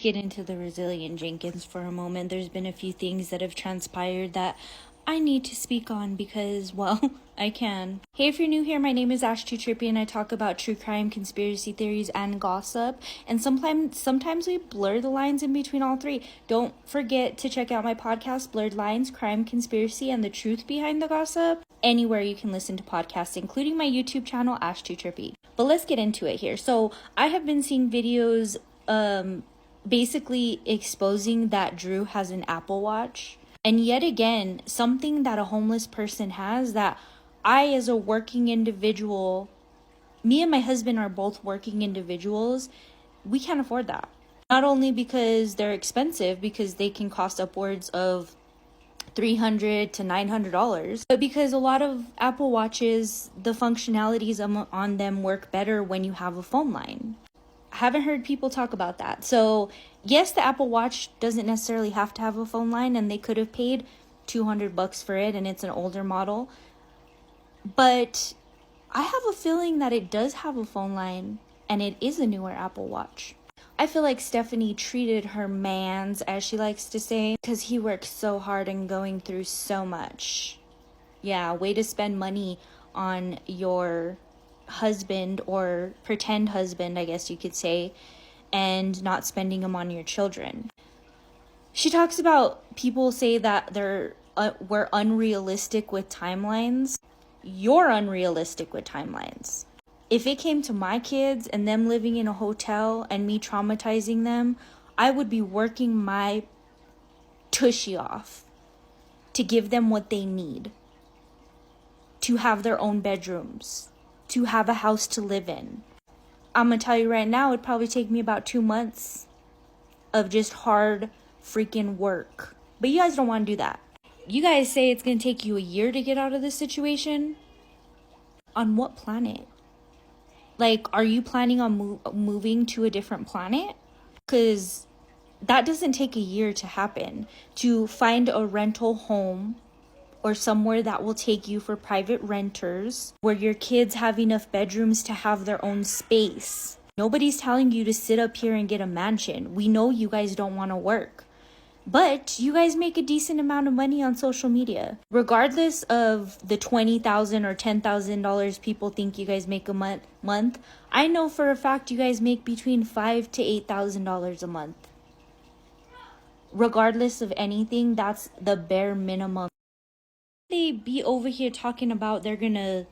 Get into the Resilient Jenkins for a moment. There's been a few things that have transpired that I need to speak on because, well, I can. Hey, if you're new here, my name is Ashtootrippy and I talk about true crime, conspiracy theories, and gossip. And sometimes we blur the lines in between all three. Don't forget to check out my podcast, Blurred Lines, Crime, Conspiracy, and the Truth Behind the Gossip, anywhere you can listen to podcasts, including my YouTube channel, Ashtootrippy. But let's get into it here. So I have been seeing videos basically exposing that Drew has an Apple Watch. And yet again, something that a homeless person has that I, as a working individual, me and my husband are both working individuals, we can't afford that. Not only because they're expensive, because they can cost upwards of $300 to $900, but because a lot of Apple Watches, the functionalities on them work better when you have a phone line. I haven't heard people talk about that. So yes, the Apple Watch doesn't necessarily have to have a phone line, and they could have paid $200 for it, and it's an older model. But I have a feeling that it does have a phone line, and it is a newer Apple Watch. I feel like Stephanie treated her mans, as she likes to say, because he works so hard and going through so much. Yeah, way to spend money on your husband, or pretend husband, I guess you could say, and not spending them on your children. She talks about people say that we're unrealistic with timelines. You're unrealistic with timelines. If it came to my kids and them living in a hotel and me traumatizing them, I would be working my tushy off to give them what they need, to have their own bedrooms, to have a house to live in. I'm gonna tell you right now, it'd probably take me about 2 months of just hard freaking work. But you guys don't want to do that. You guys say it's gonna take you a year to get out of this situation. On what planet? Like, are you planning on moving to a different planet? Because that doesn't take a year to happen. To find a rental home or somewhere that will take you for private renters, where your kids have enough bedrooms to have their own space. Nobody's telling you to sit up here and get a mansion. We know you guys don't want to work, but you guys make a decent amount of money on social media. Regardless of the $20,000 or $10,000 people think you guys make a month, I know for a fact you guys make between $5,000 to $8,000 a month. Regardless of anything, that's the bare minimum. They be over here talking about they're gonna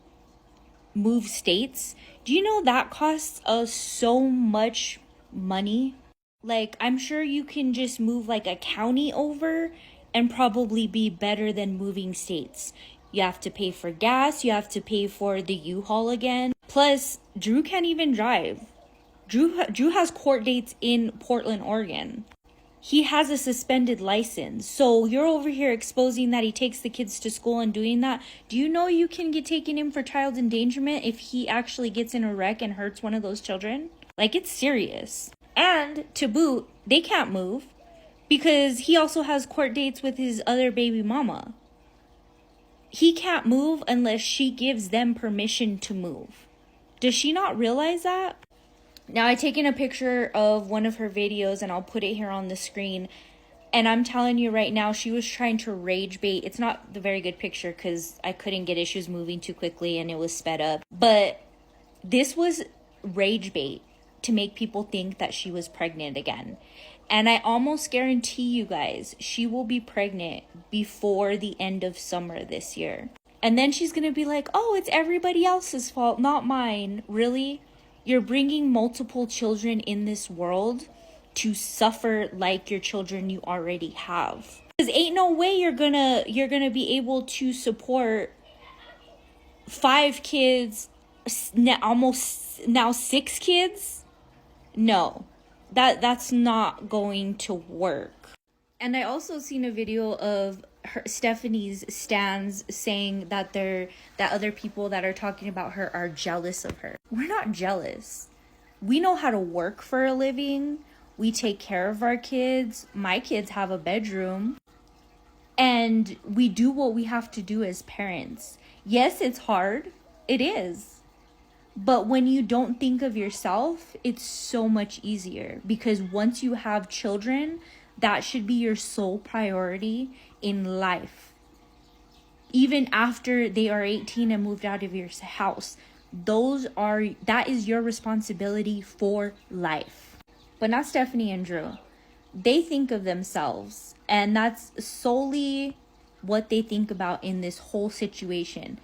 move states. Do you know that costs us so much money? Like, I'm sure you can just move like a county over and probably be better than moving states. You have to pay for gas, you have to pay for the U-Haul again. Plus, Drew can't even drive. Drew has court dates in Portland, Oregon. He has a suspended license. So you're over here exposing that he takes the kids to school and doing that. Do you know you can get taken in for child endangerment if he actually gets in a wreck and hurts one of those children? Like, it's serious. And to boot, they can't move because he also has court dates with his other baby mama. He can't move unless she gives them permission to move. Does she not realize that? Now, I taken a picture of one of her videos and I'll put it here on the screen. And I'm telling you right now, she was trying to rage bait. It's not the very good picture because I couldn't get it. She was moving too quickly and it was sped up. But this was rage bait to make people think that she was pregnant again. And I almost guarantee you guys, she will be pregnant before the end of summer this year. And then she's going to be like, oh, it's everybody else's fault, not mine. Really? You're bringing multiple children in this world to suffer like your children you already have. Because ain't no way you're gonna be able to support 5 kids, almost now 6 kids. No, that's not going to work. And I also seen a video of Stephanie's stans saying that other people that are talking about her are jealous of her. We're not jealous. We know how to work for a living. We take care of our kids. My kids have a bedroom. And we do what we have to do as parents. Yes, it's hard. It is. But when you don't think of yourself, it's so much easier, because once you have children, that should be your sole priority in life. Even after they are 18 and moved out of your house, that is your responsibility for life. But not Stephanie and Drew. They think of themselves, and that's solely what they think about in this whole situation.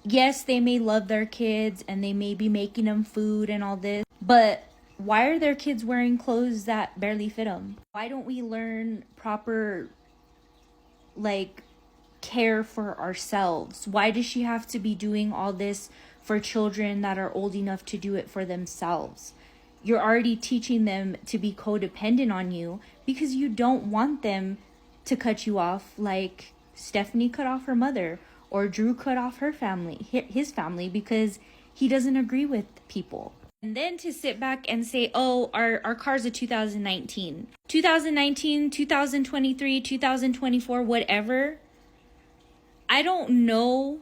Yes, they may love their kids and they may be making them food and all this, but why are their kids wearing clothes that barely fit them? Why don't we learn proper, care for ourselves? Why does she have to be doing all this for children that are old enough to do it for themselves? You're already teaching them to be codependent on you because you don't want them to cut you off like Stephanie cut off her mother, or Drew cut off his family, because he doesn't agree with people. And then to sit back and say, oh, our car's a 2019, 2023, 2024, whatever. I don't know,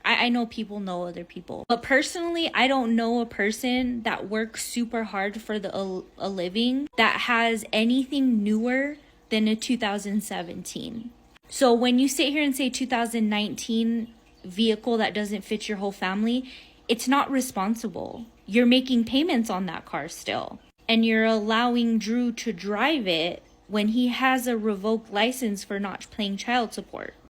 I know people know other people. But personally, I don't know a person that works super hard for a living that has anything newer than a 2017. So when you sit here and say 2019 vehicle that doesn't fit your whole family, it's not responsible. You're making payments on that car still. And you're allowing Drew to drive it when he has a revoked license for not paying child support.